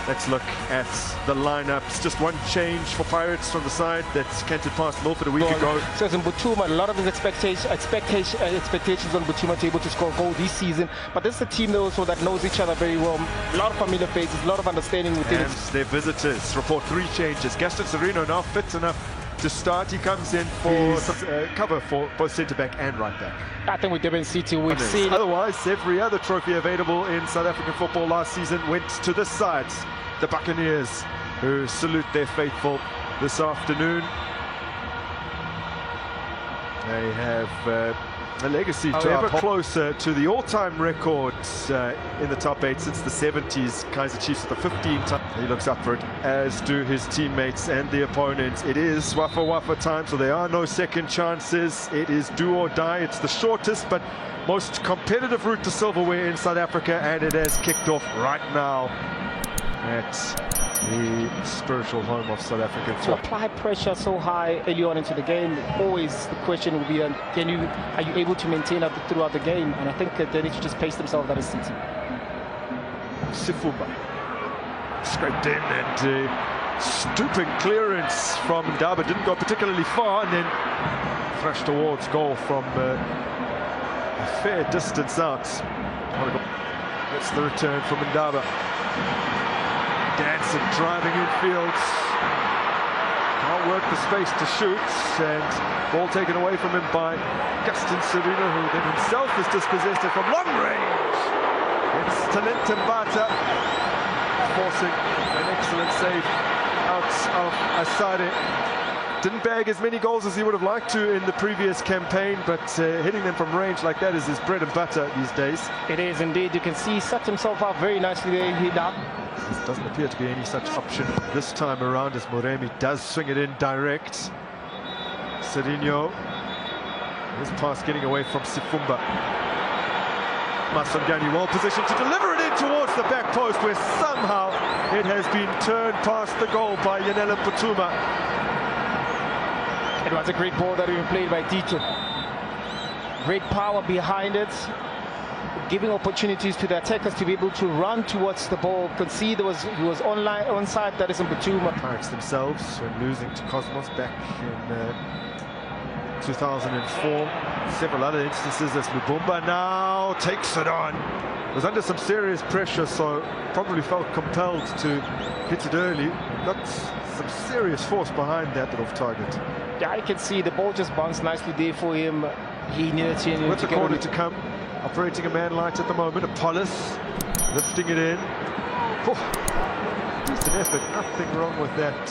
Let's look at the lineups. Just one change for Pirates from the side that's canted past Milford a week ago. Says in Butuma, a lot of his expectations on Butuma to be able to score a goal this season. But this is a team also that knows each other very well. A lot of familiar faces, a lot of understanding within it. Their visitors report 3 changes. Gaston Sereno now fit enough to start. He comes in for cover for both centre-back and right-back. I think with Durban City, we've seen... Otherwise, every other trophy available in South African football last season went to this side. The Buccaneers, who salute their faithful this afternoon. They have a legacy to ever closer to the all-time records in the top 8 since the 70s. Kaizer Chiefs with the 15 times. He looks up for it, as do his teammates and the opponents. It is Wafa time, so there are no second chances. It is do or die. It's the shortest but most competitive route to silverware in South Africa, and it has kicked off right now at the spiritual home of South African football. To apply pressure so high early on into the game, always the question will be, are you able to maintain that throughout the game? And I think they need to just pace themselves at a City. Sifumba scraped in, and stooping clearance from Ndaba didn't go particularly far, and then thrashed towards goal from a fair distance out. That's the return from Ndaba. Dancing, driving infield, can't work the space to shoot, and ball taken away from him by Gaston Sereno, who then himself is dispossessed it from long range. It's Talent Mbata forcing an excellent save out of Asare. Didn't bag as many goals as he would have liked to in the previous campaign, but hitting them from range like that is his bread and butter these days. It is indeed. You can see he set himself up very nicely there. He There doesn't appear to be any such option this time around, as Moremi does swing it in direct. Sereno, his pass getting away from Sifumba. Masongani well positioned to deliver it in towards the back post, where somehow it has been turned past the goal by Yanela Butuma. It was a great ball that had been played by Tito. Great power behind it, giving opportunities to the attackers to be able to run towards the ball. You can see he was onside, that is in Butuma. Pirates themselves, when losing to Cosmos back in 2004. Several other instances as Lubumba now takes it on. Was under some serious pressure, so probably felt compelled to hit it early. Got some serious force behind that, but off target. Yeah, I can see the ball just bounced nicely there for him. He needed to... With the corner to come. Operating a man light at the moment. Apollos lifting it in. It's an effort. Nothing wrong with that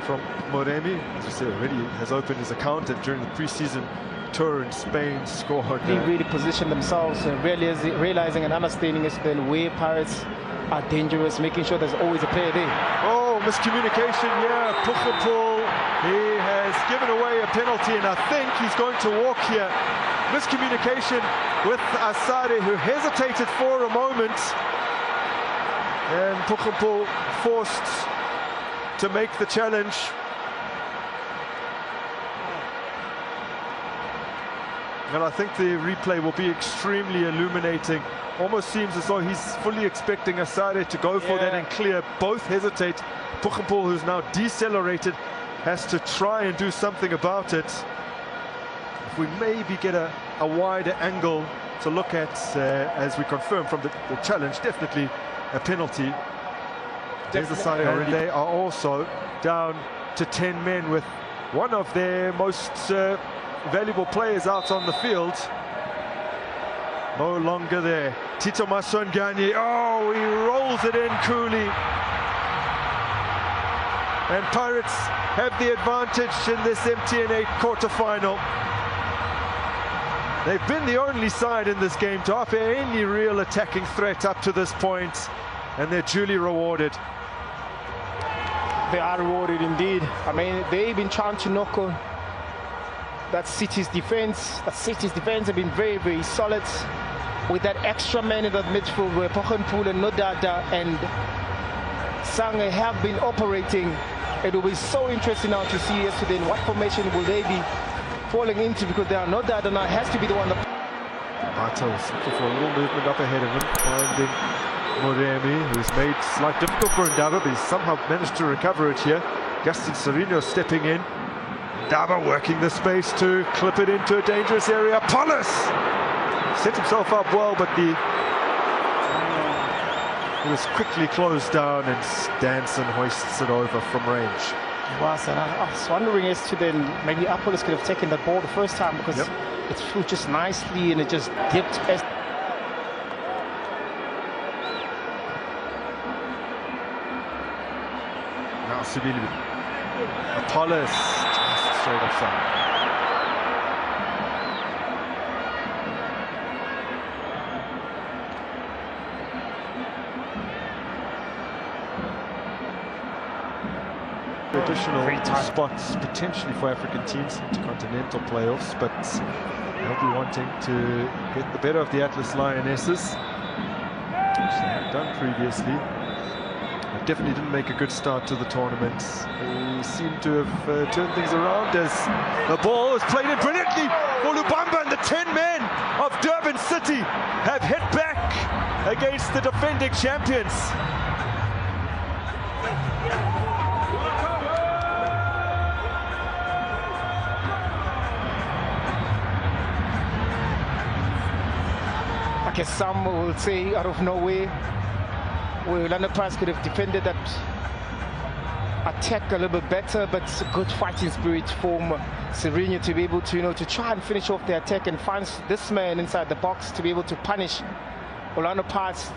from Moremi. As I said already, has opened his account, and during the pre-season tour in Spain scored. They really positioned themselves, realizing and understanding as well where Pirates are dangerous, making sure there's always a player there. Oh, miscommunication, yeah. Puchapul, he has given away a penalty, and I think he's going to walk here. Miscommunication with Asare, who hesitated for a moment, and Puchapul forced to make the challenge. And I think the replay will be extremely illuminating. Almost seems as though he's fully expecting Asare to go for that and clear. Both hesitate. Puchapul, who's now decelerated, has to try and do something about it. If we maybe get a wider angle to look at, as we confirm from the challenge, definitely a penalty. There's Asare already. They are also down to 10 men with one of their most valuable players out on the field. No longer there. Tito Masongani, oh, he rolls it in coolly. And Pirates have the advantage in this MTN 8 quarter-final. They've been the only side in this game to offer any real attacking threat up to this point, and they're duly rewarded. They are rewarded indeed. I mean, they've been trying to knock on that City's defense. That City's defense have been very, very solid. With that extra man in that midfield where Pochenpoel and Nodada and Sange have been operating. It will be so interesting now to see yesterday in what formation will they be falling into, because there are Nodada now has to be the one that... Bartos looking for a little movement up ahead of him, finding Moremi, who's made life difficult for Ndaba, but he's somehow managed to recover it here. Justin Serino stepping in. Ndaba working the space to clip it into a dangerous area. Polis set himself up well, but he was quickly closed down, and Danson hoists it over from range. It was, and I was wondering as to then maybe Apollos could have taken that ball the first time, because it flew just nicely and it just dipped. Now Sibili. Apollos just straight offside. Additional spots potentially for African teams into continental playoffs, but they'll be wanting to get the better of the Atlas Lionesses, which they have done previously. They definitely didn't make a good start to the tournament. They seem to have turned things around as the ball is played in brilliantly for Lubamba, and the 10 men of Durban City have hit back against the defending champions. I guess some will say out of nowhere, where Orlando Pirates could have defended that attack a little bit better, but it's a good fighting spirit from Serino to be able to, to try and finish off the attack and find this man inside the box to be able to punish Orlando Pirates,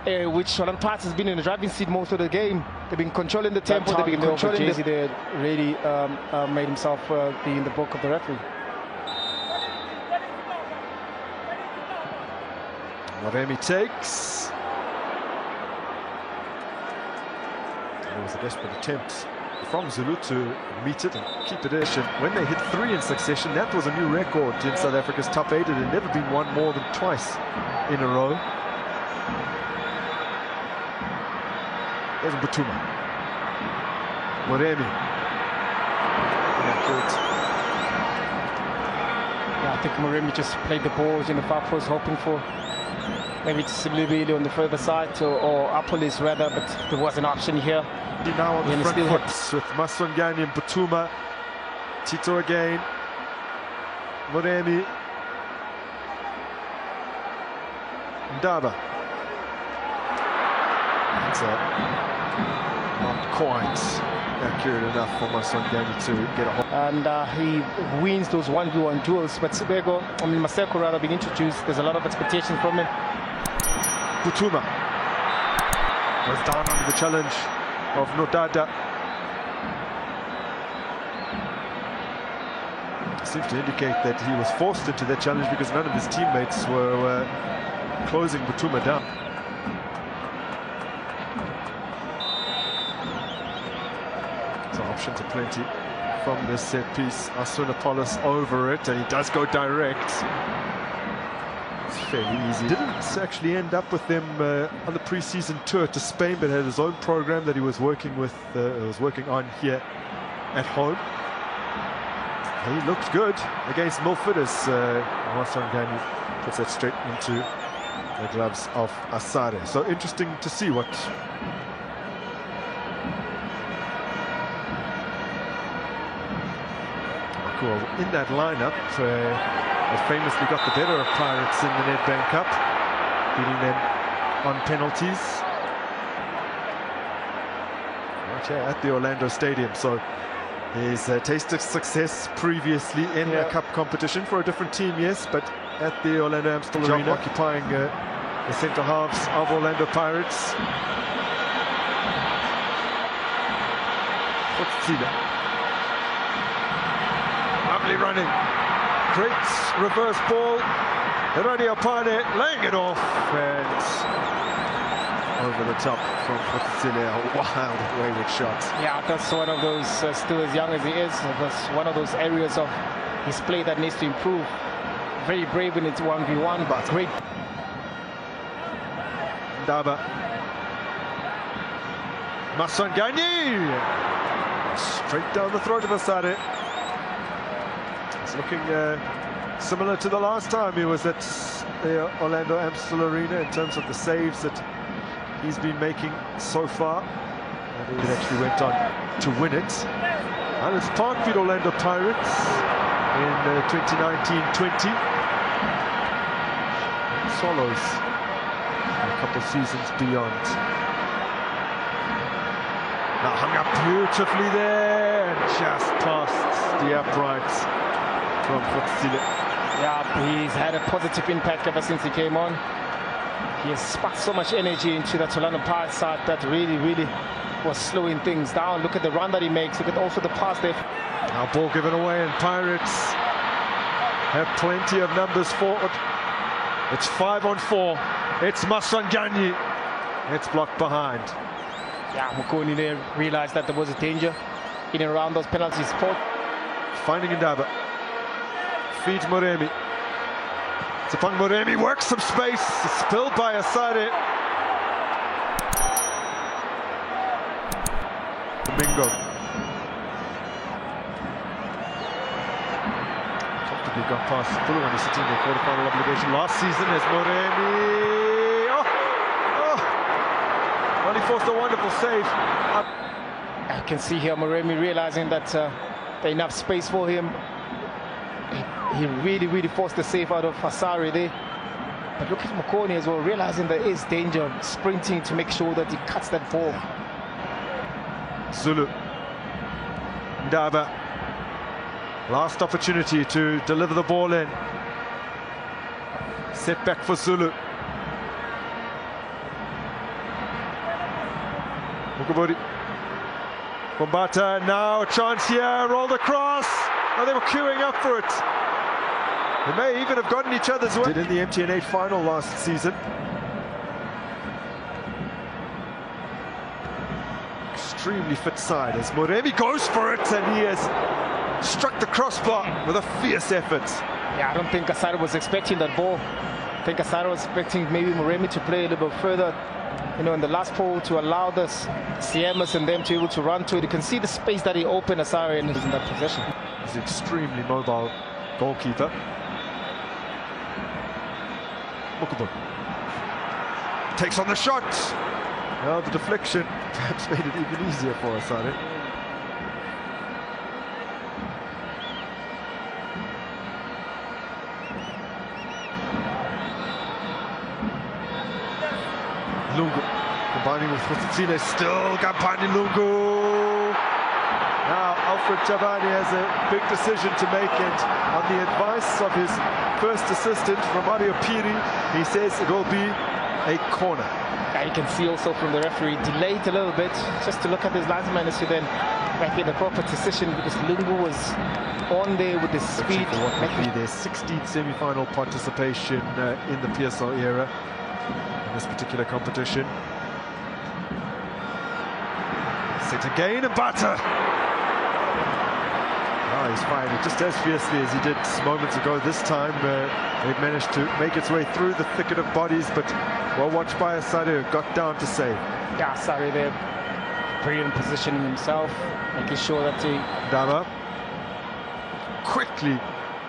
which Orlando Pirates has been in the driving seat most of the game. They've been controlling the tempo, they've been controlling the... They really made himself be in the book of the referee. Moremi takes. It was a desperate attempt from Zulu to meet it and keep it in. When they hit 3 in succession, that was a new record in South Africa's top 8. It had never been won more than twice in a row. There's Butuma. Moremi. Yeah, I think Moremi just played the balls in the far post, hoping for maybe Siblibili on the further side, or Apollos rather, but there was an option here. Now on the front foot with Masongani and Butuma. Tito again. Moremi. Ndaba. That's not quite accurate enough for Masongani to get a hold. And he wins those 1v1 duels, but Maseko rather being introduced, there's a lot of expectation from him. Butuma was down under the challenge of Nodada. Seems to indicate that he was forced into that challenge because none of his teammates were closing Butuma down. So options are plenty from this set piece. Asunapolis over it, and he does go direct. Fairly easy. Didn't actually end up with them on the pre-season tour to Spain, but had his own program that he was working with, working on here at home. He looked good against Milford as Masongani puts that straight into the gloves of Asare. So interesting to see what in that lineup. They famously got the better of Pirates in the Nedbank Cup, beating them on penalties. Right here at the Orlando Stadium. So he's tasted success previously in a cup competition for a different team, yes, but at the Orlando Amstel Arena, occupying the centre halves of Orlando Pirates. Lovely running. Great reverse ball. Radio Pane laying it off and over the top from Futsile. A wild, wayward shot. Yeah, that's one of those, still as young as he is, that's one of those areas of his play that needs to improve. Very brave in its 1v1, but great. Ndaba. Masongani. Straight down the throat of Asare. It's looking similar to the last time he was at the Orlando Amstel Arena in terms of the saves that he's been making so far. And he actually went on to win it. And it's Parkfield Orlando Pirates in 2019-20. Swallows a couple of seasons beyond. Now hung up beautifully there and just past the uprights from Foxile. Yeah, he's had a positive impact ever since he came on. He has sparked so much energy into that Orlando Pirates side that really was slowing things down. Look at the run that he makes. Look at also the pass there. Now ball given away and Pirates have plenty of numbers forward. It's 5-on-4. It's Maswanganyi. It's blocked behind. Yeah, Mokoni there realized that there was a danger in and around those penalty spots. Finding Ndaba. Feeds Moremi. Tsipang Moremi works some space. Spilled by Asare. Domingo. Comfortably got past Fulu when he's sitting in the quarterfinal obligation last season as Moremi. Well, he forced a wonderful save. I can see here Moremi realizing that there's enough space for him. He really forced the save out of Asare there. But look at Mokoni as well, realizing there is danger, sprinting to make sure that he cuts that ball. Zulu. Ndaba. Last opportunity to deliver the ball in. Set back for Zulu. Mukabudi. Bombata, now a chance here, rolled across. Oh, they were queuing up for it. They may even have gotten each other's way. Did in the MTN final last season. Extremely fit side as Moremi goes for it and he has struck the crossbar with a fierce effort. Yeah, I don't think Asare was expecting that ball. I think Asare was expecting maybe Moremi to play a little bit further, you know, in the last pole to allow the Siemas and them to be able to run to it. You can see the space that he opened Asare in that possession. He's an extremely mobile goalkeeper. Mukabun takes on the shot. Now the deflection perhaps made it even easier for Asare. Lungu combining with Foxile, still Gampani Lungu. Now Alfred Chavani has a big decision to make, and on the advice of his first assistant, Romario Piri, he says it will be a corner. Yeah, you can see also from the referee, delayed a little bit, just to look at his linesman as he then back in the proper decision, because Lungu was on there with the speed. What would be their 16th semi-final participation in the PSL era in this particular competition. Set again and Bata. He's firing it just as fiercely as he did moments ago. This time it managed to make its way through the thicket of bodies, but well watched by Asare, who got down to save. Yeah, Asare there, brilliant positioning himself, making sure that he... Ndaba quickly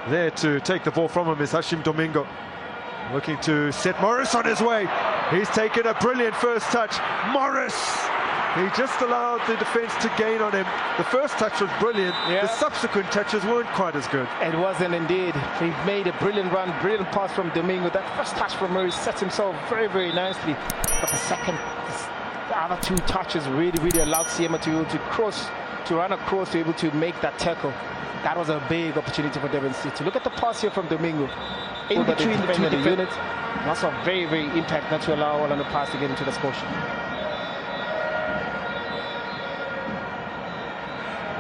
there to take the ball from him is Hashim Domingo, looking to set Morris on his way. He's taken a brilliant first touch. Morris! He just allowed the defense to gain on him. The first touch was brilliant. Yeah. The subsequent touches weren't quite as good. It wasn't indeed. He made a brilliant run, brilliant pass from Domingo. That first touch from Murray set himself very nicely. But the other two touches really allowed Siema to run across, to be able to make that tackle. That was a big opportunity for Durban City. Look at the pass here from Domingo. In between the two defenders. That's a very impact not to allow Orlando Pass to get into the score sheet.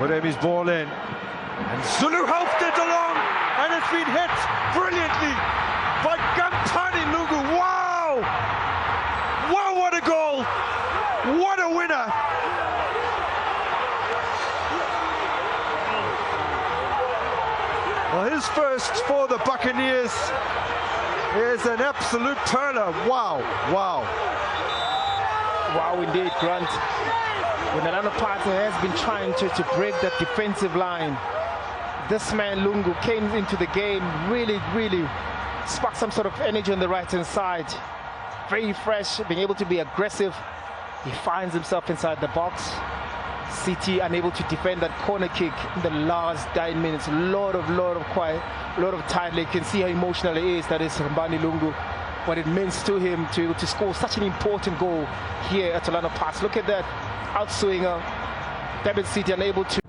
Moremi's ball in, and Zulu helped it along, and it's been hit brilliantly by Gampani Lungu. Wow! Wow, what a goal! What a winner! Well, his first for the Buccaneers is an absolute perler. Wow. Wow, indeed, Grant. When Orlando Partner has been trying to break that defensive line, this man Lungu came into the game, really sparked some sort of energy on the right-hand side. very fresh, being able to be aggressive. He finds himself inside the box. City unable to defend that corner kick in the last 9 minutes. A lot of time. You can see how emotional it is. That is Mbani Lungu. What it means to him to score such an important goal here at Orlando Pirates. Look at that outswinger. Durban City unable to